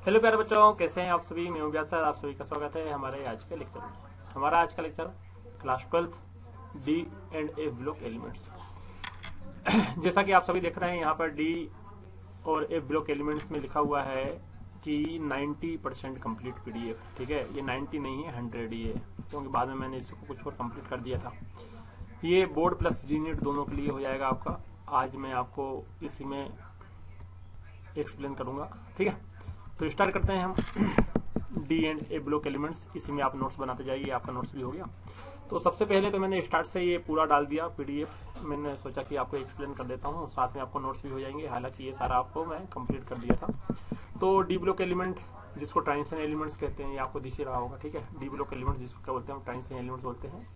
Hello प्यारे बच्चों, कैसे हैं आप सभी। मैं हूं व्यास सर, आप सभी का स्वागत है हमारे आज के लेक्चर में। हमारा आज का lecture class 12 D and A block elements. जैसा कि आप सभी देख रहे हैं यहाँ पर डी और ए ब्लॉक एलिमेंट्स में लिखा हुआ है कि 90% कंप्लीट पीडीएफ। ठीक है, ये 90 नहीं है 100 ही है, क्योंकि बाद में मैंने इसको कुछ और कंप्लीट कर दिया था। ये बोर्ड प्लस जीनीट दोनों के लिए हो जाएगा आपका। आज मैं आपको इसी में एक्सप्लेन करूंगा। ठीक है, तो स्टार्ट करते हैं हम। D and A block elements, इसी में आप नोट्स बनाते जाइए, आपका नोट्स भी हो गया। तो सबसे पहले तो मैंने स्टार्ट से ये पूरा डाल दिया पीडीएफ। मैंने सोचा कि आपको एक्सप्लेन कर देता हूँ, साथ में आपको नोट्स भी हो जाएंगे। हालांकि ये सारा आपको मैं कंप्लीट कर दिया था। तो डी ब्लॉक एलिमेंट, जिसको ट्रांजिशन एलिमेंट्स कहते हैं, ये आपको दिख ही रहा होगा। ठीक है, डी ब्लॉक एलिमेंट जिसको क्या बोलते हैं, ट्रांजिशन एलिमेंट्स बोलते हैं।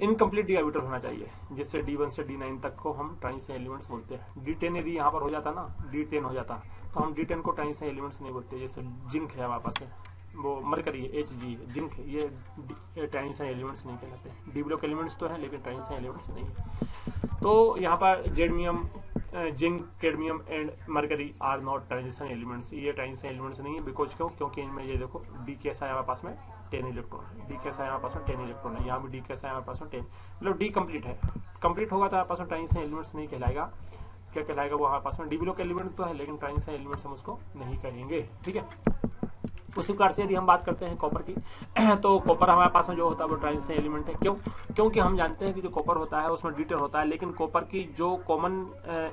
इनकम्प्लीट डी ऑर्बिटल होना चाहिए, जिससे D1 से D9 तक को हम ट्रांजिशन एलिमेंट्स बोलते हैं। D10 यदि यहाँ पर हो जाता ना, D10 हो जाता तो हम D10 को ट्रांजिशन एलिमेंट्स नहीं बोलते। जैसे जिंक है हमारे पास है, वो मरकरी है, Hg है, जिंक है, ये ट्रांजिशन एलिमेंट्स नहीं कहलाते। डी ब्लॉक एलिमेंट्स तो है लेकिन ट्रांजिशन एलिमेंट्स नहीं है। तो यहाँ पर जेडमियम, zinc, cadmium and mercury are not transition elements. ये ट्रांजिशन एलिमेंट्स नहीं है। बिकॉज क्यों? क्योंकि इनमें ये देखो डी कैसा है हमारे पास में 10 इलेक्ट्रॉन है, डी कैसा है हमारे पास में 10 इलेक्ट्रॉन है, यहाँ भी डी कैसा है हमारे पास में 10, मतलब डी कंप्लीट है। कंप्लीट होगा तो हमारे पास में ट्रांजिशन एलिमेंट्स नहीं कहलाएगा। क्या कहलाएगा वो हमारे पास में डी ब्लॉक एलिमेंट तो है, लेकिन ट्रांजिशन एलिमेंट्स हम उसको नहीं कहेंगे। ठीक है, उसी प्रकार से यदि हम बात करते हैं कॉपर की, तो कॉपर हमारे पास में जो होता है वो ट्रांजिशन एलिमेंट है। क्यों? क्योंकि हम जानते हैं कि जो कॉपर होता है उसमें डी10 होता है, लेकिन कॉपर की जो कॉमन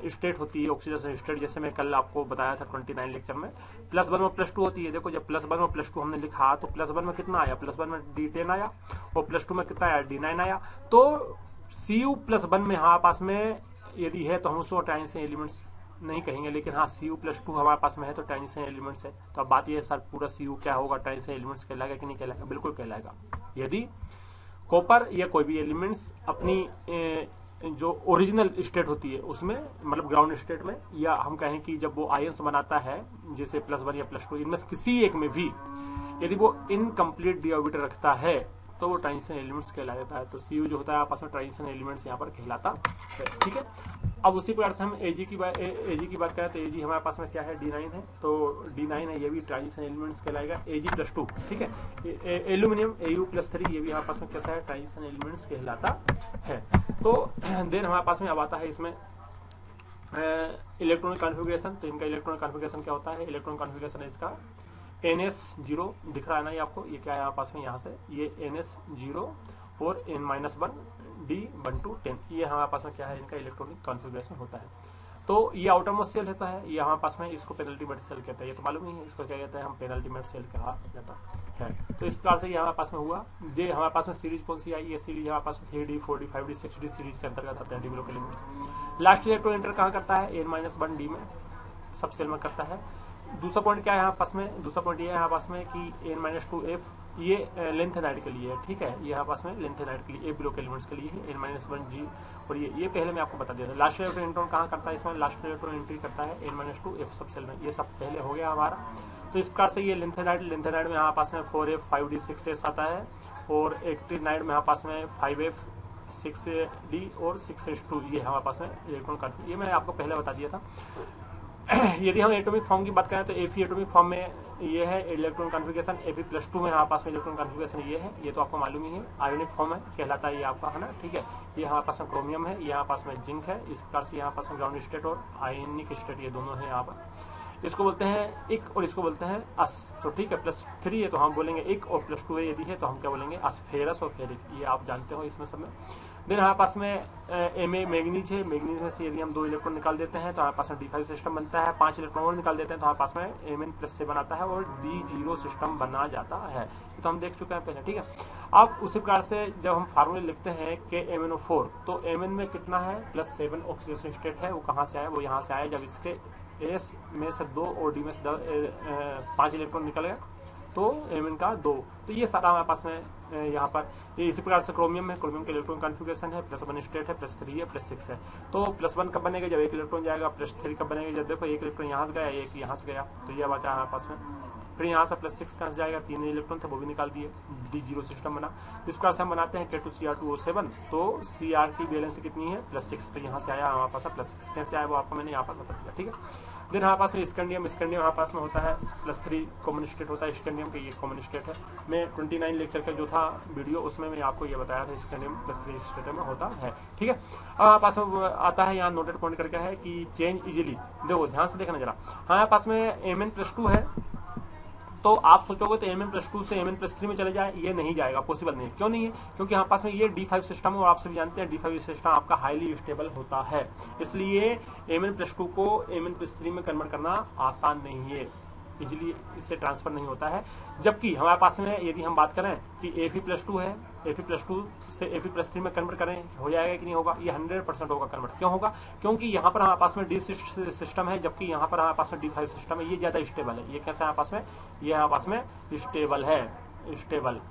स्टेट होती है, ऑक्सीडेशन स्टेट, जैसे मैं कल आपको बताया था 29 लेक्चर में, +1 और +2 होती है। देखो, जब +1 और +2 हमने लिखा तो +1 में कितना आया, +1 में D10 आया, और +2 में कितना आया, D9 आया। तो Cu+1 में हमारे पास में यदि है तो हम उसको ट्रांजिशन एलिमेंट्स नहीं कहेंगे, लेकिन हाँ Cu+2 हमारे पास में है तो ट्रांजिशन एलिमेंट्स है। तो अब बात ये है सर, पूरा Cu क्या होगा, ट्रांजिशन एलिमेंट्स कहलाएगा कि नहीं कहलाएगा? बिल्कुल कहलाएगा। यदि कॉपर या कोई भी एलिमेंट्स अपनी जो ओरिजिनल स्टेट होती है उसमें, मतलब ग्राउंड स्टेट में, या हम कहें कि जब वो आयंस बनाता है, जैसे +1 या +2, इनमें किसी एक में भी यदि वो इनकम्प्लीट डी ऑर्बिटल रखता है तो वो ट्रांजिशन एलिमेंट्स कहलाता है। तो Cu जो होता है आपस में ट्रांजिशन एलिमेंट्स यहाँ पर कहलाता है। ठीक है, अब उसी प्रकार से हम Ag की बात करें तो Ag हमारे पास में क्या है, D9 है, तो D9 है, ये भी ट्रांजिशन एलिमेंट्स कहलाएगा। Ag+2, ठीक है। एल्यूमिनियम Au+3, ये भी हमारे पास में कैसा है, ट्रांजिशन एलिमेंट्स कहलाता है। तो देन हमारे पास में अब आता है इसमें इलेक्ट्रॉनिक कॉन्फ़िगरेशन। तो इनका इलेक्ट्रॉनिक कॉन्फ़िगरेशन क्या होता है? इलेक्ट्रॉनिक कॉन्फ़िगरेशन है इसका NS0 दिख रहा है ना ये आपको, ये क्या है हमारे पास में, यहाँ से ये NS0 और N-1 D1 ये हमारे पास में क्या है, इनका इलेक्ट्रॉनिक कॉन्फ़िगरेशन होता है। तो ये आउटर मोस्ट सेल होता है, ये हमारे पास में इसको पेनल्टीमेट सेल कहते हैं। ये तो मालूम ही है, इसको क्या कहते हैं, हम पेनल्टीमेट सेल कहा जाता है। तो इस प्रकार से ये हमारे पास में हुआ। ये हमारे पास में सीरीज कौन सी आई? ये सीरीज हमारे पास में 3D 4D 5D 6D series के अंतर्गत आते हैं D block elements. Last electron enter कहाँ करता है? N-1 D में, सब सेल में करता है। दूसरा पॉइंट क्या है यहाँ पास में? दूसरा पॉइंट ये है यहाँ पास में कि N-2F, ये लेंथेनाइड के लिए है। ठीक है, ये यहाँ पास में लेंथेनाइड के लिए, ए ब्लॉक एलिमेंट्स के लिए है N-1 G, और ये पहले मैं आपको बता दिया था। लास्ट इलेक्ट्रॉन एंट्रॉन कहाँ करता है? इसमें लास्ट इलेक्ट्रॉन एंट्री करता है N-2F सब सेल में। ये सब पहले हो गया हमारा। तो इस प्रकार से ये लेंथेनाइड में यहाँ पास में 4F 5D 6S आता है, और एक्टिनाइड में यहाँ पास में 5F 6D और 6S2, ये हमारे पास में इलेक्ट्रॉन कॉन्फ़िगरेशन, ये मैंने आपको पहले बता दिया था। यदि हम एटॉमिक फॉर्म की बात करें तो Fe एटॉमिक फॉर्म में ये है इलेक्ट्रॉन कॉन्फ़िगरेशन। Fe+2 में हमारे पास में इलेक्ट्रॉन कॉन्फ़िगरेशन ये है, ये तो आपको मालूम ही है। आयोनिक फॉर्म है कहलाता है ये आपका, है ना। ठीक है, ये हमारे पास में क्रोमियम है, ये हमारे पास में जिंक है। इस प्रकार से यहाँ पास में ग्राउंड स्टेट और आयनिक स्टेट, ये दोनों है यहाँ पर। इसको बोलते हैं इक और इसको बोलते हैं अस। तो ठीक है, +3 है तो हम बोलेंगे इक, और +2 है यदि है तो हम क्या बोलेंगे, अस। फेरस और फेरिक, ये आप जानते हो इसमें सब में। देन हमारे पास में Ma मैग्नीज है। मैग्नीज में से यदि हम 2 इलेक्ट्रॉन निकाल देते हैं तो हमारे पास में D5 सिस्टम बनता है। 5 इलेक्ट्रॉन और निकाल देते हैं तो हमारे पास में Mn+ बनाता है और D0 सिस्टम बना जाता है। तो हम देख चुके हैं पहले। ठीक है, अब उसी प्रकार से जब हम फार्मूले लिखते हैं कि MnO4, तो Mn में कितना है, +7 ऑक्सीडेशन स्टेट है। वो कहाँ से आया? वो यहाँ से आया जब इसके S में से 2 और D में से 5 इलेक्ट्रॉन निकल गया, तो Mn का 2। तो ये सारा हमारे पास में यहाँ पर ये इसी प्रकार से क्रोमियम है। क्रोमियम के इलेक्ट्रॉन कॉन्फ़िगरेशन है, +1 स्टेट है, +3 है, +6 है। तो +1 कब बनेगा? जब एक इलेक्ट्रॉन जाएगा। +3 कब बनेगा? जब देखो एक इलेक्ट्रॉन यहाँ से गया, एक यहाँ से गया, तो ये बचा हमारे पास में। फिर यहाँ से +6 कहाँ से जाएगा? 3 इलेक्ट्रॉन थे, वो भी निकाल दिए, D0 सिस्टम बना। इस प्रकार से हम बनाते हैं K2Cr2O7। तो Cr की वैलेंसी कितनी है? +6। तो यहाँ से आया हमारे पास +6। कैसे आया वो आपको मैंने यहाँ पर बता दिया। ठीक है, देन हमारे पास में स्कैंडियम हमारे पास में होता है +3 कॉमन स्टेट होता है स्कैंडियम के, ये कॉमन स्टेट है। मैं 29 लेक्चर का जो था वीडियो उसमें मैं आपको ये बताया था स्कैंडियम +3 स्टेट में होता है, ठीक है। अब हमारे पास में आता है यहाँ नोटेड पॉइंट करके है कि चेंज इजीली, देखो ध्यान से देखना जरा, हमारे पास में Mn+2 है, तो आप सोचोगे तो Mn+2 से Mn+3 में चले जाए, ये नहीं जाएगा, पॉसिबल नहीं है। क्यों नहीं है? क्योंकि हमारे पास में ये D5 सिस्टम है और आप सभी जानते हैं D5 सिस्टम आपका हाईली स्टेबल होता है, इसलिए Mn+2 को Mn+3 में कन्वर्ट करना आसान नहीं है, इजीली इससे ट्रांसफर नहीं होता है। जबकि हमारे पास में यदि हम बात करें कि Fe+2 है, Fe+2 से Fe+3 में कन्वर्ट करें, हो जाएगा कि नहीं होगा? ये 100% होगा कन्वर्ट। क्यों होगा? क्योंकि यहाँ पर हमारे पास में D6 सिस्टम है, जबकि यहाँ पर हमारे पास में D5 सिस्टम है, ये ज्यादा स्टेबल है। ये कैसा है हमारे पास में? ये हमारे पास में स्टेबल है, स्टेबल,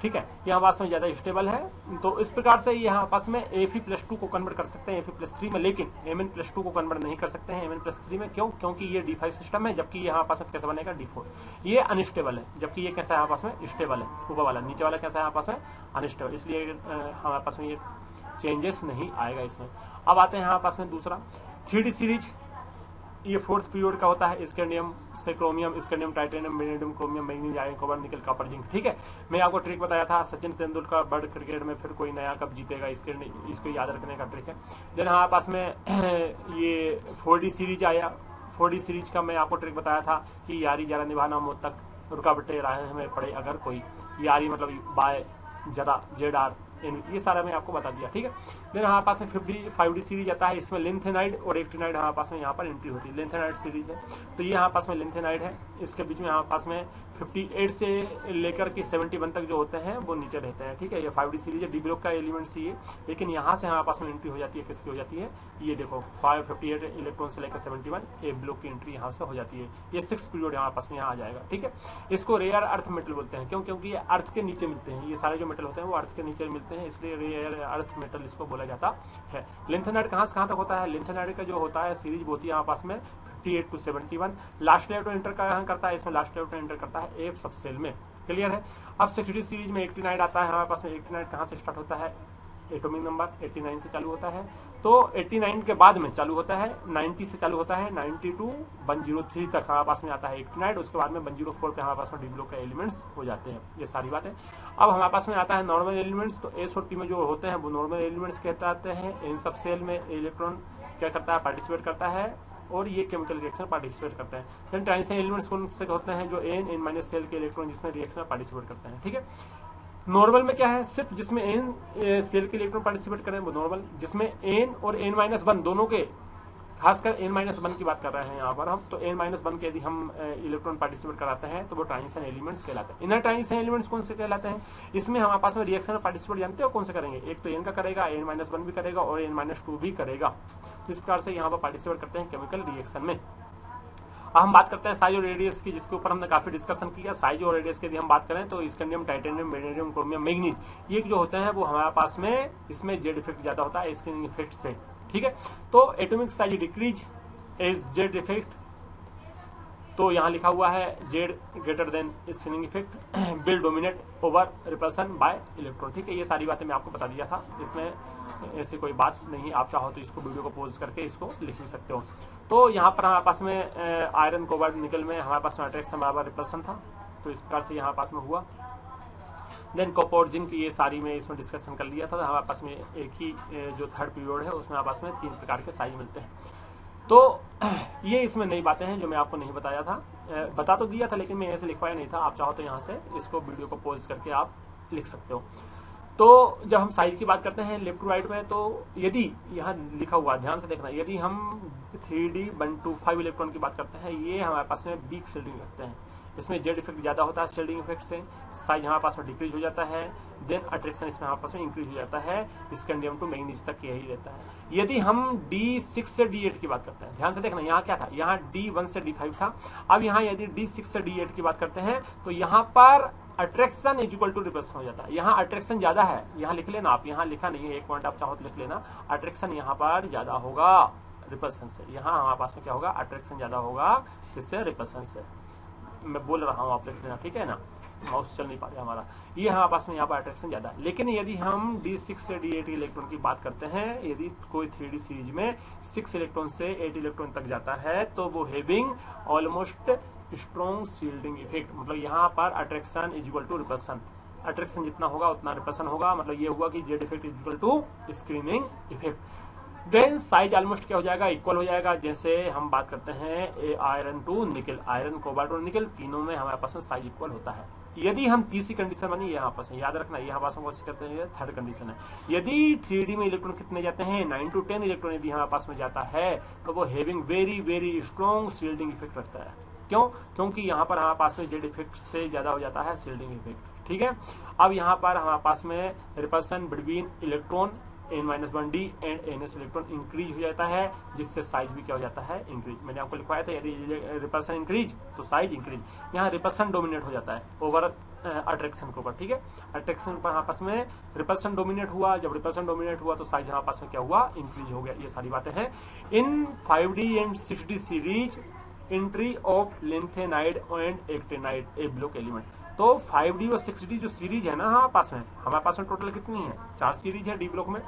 ठीक है, ये हमारे पास में ज्यादा स्टेबल है। तो इस प्रकार से ये हमारे पास में Fe+2 को कन्वर्ट कर सकते हैं Fe+3 में, लेकिन Mn+2 को कन्वर्ट नहीं कर सकते हैं Mn+3 में। क्यों? क्योंकि ये D5 सिस्टम है, जबकि ये हमारे पास में कैसा बनेगा? D4। ये अनस्टेबल है, जबकि ये कैसा है हमारे पास में? स्टेबल है। ऊपर वाला, नीचे वाला कैसा है हमारे पास में? अनस्टेबल, इसलिए हमारे पास में ये चेंजेस नहीं आएगा इसमें। अब आते हैं हमारे पास में दूसरा 3D सीरीज, ये 4th पीरियड का होता है, स्कैंडियम से chromium, scandium titanium, vanadium, chromium, manganese, iron, copper, निकल, कॉपर, जिंक, ठीक है। मैं आपको ट्रिक बताया था सचिन तेंदुलकर वर्ल्ड क्रिकेट में फिर कोई नया कप जीतेगा, इसको याद रखने का ट्रिक है। देन हमारे पास में ये 4D सीरीज आया, 4D सीरीज का मैं आपको ट्रिक बताया था कि यारी जरा निभाना मौत तक, रुकावटें राह में पड़े अगर कोई, यारी मतलब बाय जरा ZR, ये सारा मैं आपको बता दिया, ठीक है। देन हमारे पास में 5D सीरीज आता है, इसमें लिंथेनाइड और एक्टिनाइड हमारे पास में यहाँ पर एंट्री होती है। लिंथेनाइड सीरीज है, तो ये हमारे पास में लिंथेनाइड है, इसके बीच में हमारे पास में 58 से लेकर के 71 तक जो होते हैं वो नीचे रहते हैं, ठीक है। ये 5D सीरीज है, डी ब्लॉक का एलिमेंट्स ये, लेकिन यहाँ से हमारे पास में एंट्री हो जाती है, किसकी हो जाती है? ये देखो 58 इलेक्ट्रॉन से लेकर 71 ए ब्लॉक की एंट्री यहाँ से हो जाती है। ये 6th पीरियड हमारे पास में यहाँ आ जाएगा, ठीक है। इसको रेयर अर्थ मेटल बोलते हैं, क्यों? क्योंकि ये अर्थ के नीचे मिलते हैं, ये सारे जो मेटल होते हैं वो अर्थ के नीचे मिलते हैं, इसलिए रेयर अर्थ मेटल इसको बोला जाता है। लिंथेनाइड कहाँ से कहाँ तक होता है? लिंथेनाइड का जो होता है सीरीज होती है हमारे पास में 58 to 71, लास्ट लेवल एंटर करता है, इसमें लास्ट लेवल एंटर करता है एफ सब सेल में, क्लियर है। अब 60 सीरीज में एक्टिनाइड आता है हमारे पास में, एक्टिनाइड कहाँ से स्टार्ट होता है? एटॉमिक नंबर 89 से चालू होता है, तो 89 के बाद में चालू होता है 90 से चालू होता है, 90 to 103 तक हमारे पास में आता है एक्टिनाइड, उसके बाद में 104 पे हमारे पास में डी ब्लॉक के एलिमेंट्स हो जाते हैं, ये सारी बातें। अब हमारे पास में आता है नॉर्मल एलिमेंट्स, तो एस और पी में जो होते हैं वो नॉर्मल एलिमेंट्स कहते हैं। इन सब सेल में इलेक्ट्रॉन क्या करता है? पार्टिसिपेट करता है, और ये केमिकल रिएक्शन पार्टिसिपेट करते हैं। देन ट्रांजिशन एलिमेंट्स कौन से होते हैं? जो n सेल के इलेक्ट्रॉन जिसमें रिएक्शन में पार्टिसिपेट करते हैं, ठीक है। नॉर्मल में क्या है? सिर्फ जिसमें n सेल के इलेक्ट्रॉन पार्टिसिपेट करें वो नॉर्मल, जिसमें n और n-1 दोनों के, खासकर n-1 की बात कर रहे हैं यहाँ पर हम, तो n-1 के यदि हम इलेक्ट्रॉन पार्टिसिपेट कराते हैं तो वो ट्रांजिशन एलिमेंट्स कहलाते हैं। इनर ट्रांजिशन एलिमेंट्स कौन से कहलाते हैं? इसमें हमारे पास में रिएक्शन में पार्टिसिपेट जानते हो कौन से करेंगे? एक तो n का करेगा, n-1 भी करेगा और n-2 भी करेगा। तो इस प्रकार से यहाँ पर पार्टिसिपेट करते हैं केमिकल रिएक्शन में। अब हम बात करते हैं साइज और रेडियस की, जिसके ऊपर हमने काफी डिस्कशन किया। साइज और रेडियस की यदि हम बात करें तो scandium, titanium, vanadium, chromium, manganese, ये जो होते हैं वो हमारे पास में इसमें जेड इफेक्ट ज्यादा होता है स्कैनिंग इफेक्ट से, ठीक है। तो atomic size decrease as Z effect, तो यहाँ लिखा हुआ है Z greater than scanning effect will dominate over repulsion by electron, ठीक है। ये सारी बातें मैं आपको बता दिया था, इसमें ऐसी कोई बात नहीं। आप चाहो तो इसको वीडियो को पॉज करके इसको लिख भी सकते हो। तो यहाँ पर हमारे पास में आयरन, कोबाल्ट, निकल में हमारे पास में अट्रैक्शन बराबर रिपल्सन था, तो इस प्रकार से यहाँ पास में हुआ। देन कॉपर और जिंक, ये सारी में इसमें डिस्कशन कर लिया था। हमारे पास में एक ही जो 3rd पीरियड है उसमें हमारे पास में 3 प्रकार के साइज मिलते हैं। तो ये इसमें नई बातें हैं जो मैं आपको नहीं बताया था, बता तो दिया था लेकिन मैं ऐसे लिखवाया नहीं था। आप चाहो तो यहाँ से इसको वीडियो को पॉज करके आप लिख सकते हो। तो जब हम साइज की बात करते हैं लेफ्ट टू राइट में, तो यदि यहाँ लिखा हुआ ध्यान से देखना, यदि हम 3D 125 इलेक्ट्रॉन की बात करते हैं, ये हमारे पास में वीक शील्डिंग रखते हैं, इसमें जेड इफेक्ट ज्यादा होता है शील्डिंग इफेक्ट से, साइज हमारे पास में डिक्रीज हो जाता है। देन अट्रैक्शन इसमें हमारे पास में इंक्रीज हो जाता है, स्कैंडियम टू मैग्नीज तक यही रहता है। यदि हम D6 से D8 की बात करते हैं, ध्यान से देखना, यहाँ क्या था? यहाँ D1 से D5 था। अब यहाँ यदि D6 से D8 की बात करते हैं तो यहाँ पर attraction is equal to repulsion हो जाता है। यहाँ अट्रैक्शन ज्यादा है, यहाँ लिख लेना आप, यहाँ लिखा नहीं है, एक पॉइंट आप चाहो तो लिख लेना, अट्रैक्शन यहाँ पर ज्यादा होगा रिपल्सन से। यहाँ हमारे पास में क्या होगा? अट्रैक्शन ज्यादा होगा किससे? रिपल्सन से। मैं बोल रहा हूँ, आप लिख लेना, ठीक है ना। माउस चल नहीं पा रहा हमारा, ये हमारे पास में यहाँ पर अट्रैक्शन ज्यादा है। लेकिन यदि हम D6 से D8 इलेक्ट्रॉन की बात करते हैं, यदि कोई 3D सीरीज में 6 इलेक्ट्रॉन से 8 इलेक्ट्रॉन तक जाता है तो वो having almost strong shielding effect, मतलब यहाँ पर attraction is equal to repulsion, attraction जितना होगा उतना रिपल्सन होगा, मतलब ये हुआ कि Z effect is equal to screening effect. Then size almost क्या हो जाएगा, इक्वल हो जाएगा। जैसे हम बात करते हैं आयरन टू निकल, आयरन कोबाल्ट और निकल, तीनों में हमारे पास में साइज इक्वल होता है। यदि हम तीसरी कंडीशन बनी, यहाँ पास याद रखना, यहाँ पास कौन सी करते हैं, थर्ड कंडीशन है। यदि 3D में इलेक्ट्रॉन कितने जाते हैं, 9 to 10 इलेक्ट्रॉन यदि हमारे पास में जाता है तो वो having very very strong shielding effect रखता है। क्यों? क्योंकि यहाँ पर हमारे पास में जेड इफेक्ट से ज्यादा हो जाता है शील्डिंग इफेक्ट, ठीक है। अब यहाँ पर हमारे पास में repulsion between electron n-1d and ns electron increase हो जाता है, जिससे साइज भी क्या हो जाता है, इंक्रीज। मैंने आपको लिखवाया था यदि रिपल्सन इंक्रीज तो साइज इंक्रीज। यहाँ रिपल्सन डोमिनेट हो जाता है ओवर अट्रैक्शन के ऊपर, ठीक है। अट्रैक्शन पर हमारे पास में रिपल्सन डोमिनेट हुआ, जब रिपल्सन डोमिनेट हुआ तो साइज हमारे पास में क्या हुआ, इंक्रीज हो गया। ये सारी बातें हैं। In 5D and 6D series entry of lanthanide and actinide a block element, तो 5D और 6D जो सीरीज है ना हमारे पास में टोटल कितनी है, 4 सीरीज है डी ब्लॉक में,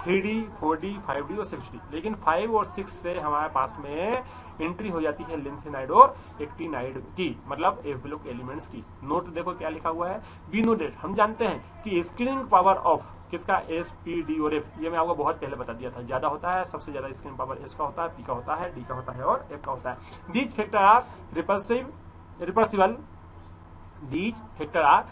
3D 4D 5D और 6D। लेकिन 5 और 6 से हमारे पास में एंट्री हो जाती है लिंथेनाइड और एक्टिनाइड की, मतलब ए ब्लॉक एलिमेंट्स की। नोट देखो क्या लिखा हुआ है, बी नोटेड। हम जानते हैं कि स्क्रीनिंग पावर ऑफ किसका, एस, पी, डी और एफ, ये मैं आपको बहुत पहले बता दिया था। ज्यादा होता है, सबसे ज्यादा स्क्रीनिंग पावर एस का होता है, पी का होता है, डी का होता है और एफ का होता है। These factor are reversible, these factors are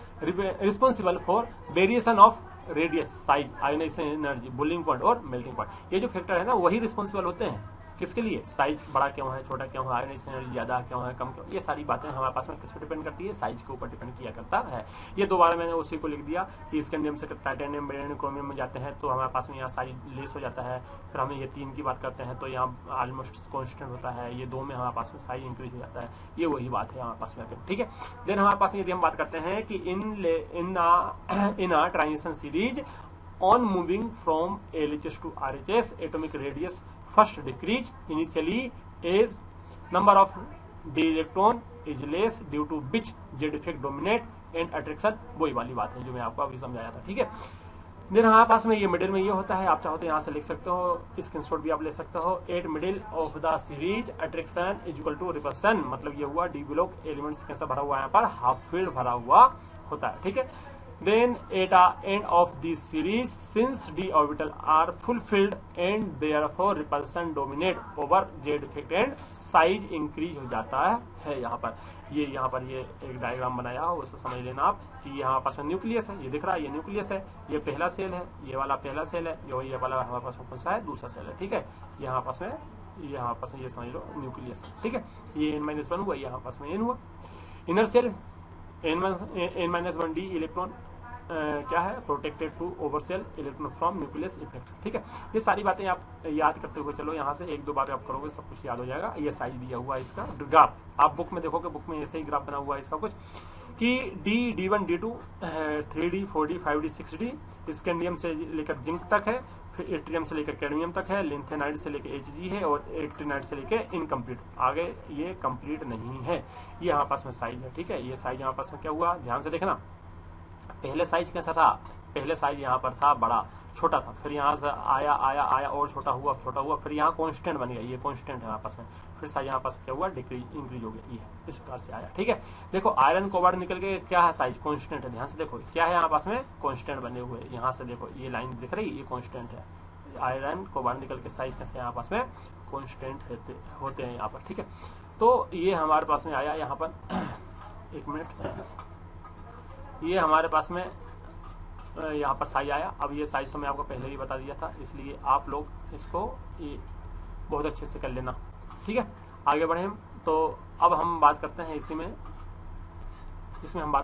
responsible for variation of radius, size, ionization energy, boiling point और melting point। ये जो फैक्टर है ना वही रिस्पॉन्सिबल होते हैं किसके लिए, साइज बड़ा क्यों है, छोटा क्यों है, आयनाइजेशन एनर्जी ज्यादा क्यों है, कम क्यों, ये सारी बातें हमारे पास में किस पर डिपेंड करती है, साइज के ऊपर डिपेंड किया करता है। ये दोबारा मैंने उसी को लिख दिया कि स्कैंडियम से टाइटेनियम, बेरिलियम, क्रोमियम में जाते हैं तो हमारे पास में यहाँ साइज लेस हो जाता है। फिर हमें ये 3 की बात करते हैं तो यहाँ ऑलमोस्ट कॉन्स्टेंट होता है, ये 2 में हमारे पास में साइज इंक्रीज हो जाता है। ये वही बात है हमारे पास में, ठीक है। देन हमारे पास में यदि हम बात करते हैं कि इन transition series on moving from LHS to RHS, atomic radius first decrease initially as number of d electron is less due to which z effect dominate and attraction, वही वाली बात है जो मैं आपको अभी समझाया था, ठीक है। देन हमारे पास में ये मिडिल में ये होता है, आप चाहो तो यहाँ से लिख सकते हो, स्क्रीनशॉट भी आप ले सकते हो। At middle of the series attraction is equal to repulsion, मतलब ये हुआ डी ब्लॉक एलिमेंट्स कैसा भरा हुआ है, यहाँ पर हाफ फील्ड भरा हुआ होता है, ठीक है। Then at the end of this series, since d orbital are fulfilled and therefore repulsion dominate over z effect and size increase हो जाता है। यहाँ पर ये एक डायग्राम बनाया हो, उसे समझ लेना आप कि यहाँ पास में न्यूक्लियस है, ये दिख रहा है, ये न्यूक्लियस है, ये पहला सेल है, ये वाला पहला सेल है, ये वाला हमारे पास में कौन सा है, दूसरा सेल है, ठीक है। यहाँ पास में ये समझ लो न्यूक्लियस है, ठीक है। ये n-1 हुआ, यहाँ पास में n हुआ। इनर सेल n-1d इलेक्ट्रॉन क्या है, protected to oversell electron from nucleus effect, ठीक है। ये सारी बातें आप याद करते हुए चलो, यहाँ से 1-2 बार आप करोगे सब कुछ याद हो जाएगा। ये साइज दिया हुआ है इसका, ग्राफ आप बुक में देखोगे, बुक में ऐसे ही ग्राफ बना हुआ है इसका कुछ, कि D1 D2 3D 4D 5D 6D scandium से लेकर जिंक तक है, फिर एट्रियम से लेकर कैडमियम तक है, लिंथेनाइड से लेकर Hg है और एक्टिनाइड से लेकर इनकम्प्लीट, आगे ये कंप्लीट नहीं है। ये यहाँ पास में साइज है, ठीक है। ये साइज यहाँ पास में क्या हुआ, ध्यान से देखना। पहले साइज कैसा था, पहले साइज यहाँ पर था बड़ा, छोटा था, फिर यहाँ से आया और छोटा हुआ, फिर यहाँ कांस्टेंट बन गया, ये कांस्टेंट है आपस में, फिर साइज यहाँ पास क्या हुआ, डिक्रीज इंक्रीज हो गया, ये इस प्रकार से आया, ठीक है। देखो आयरन कोबाल्ट निकल के क्या है, साइज कांस्टेंट है, ध्यान से देखो क्या है यहाँ पास में, कांस्टेंट बने हुए, यहाँ से देखो ये लाइन दिख रही है, ये कांस्टेंट है। आयरन कोबाल्ट निकल के साइज कैसे यहाँ पास में कांस्टेंट होते हैं यहाँ पर, ठीक है। तो ये हमारे पास में आया यहाँ पर, एक मिनट, ये हमारे पास में यहाँ पर साइज आया। अब ये साइज तो मैं आपको पहले ही बता दिया था, इसलिए आप लोग इसको ये बहुत अच्छे से कर लेना, ठीक है। आगे बढ़े हम, तो अब हम बात करते हैं इसमें हम बात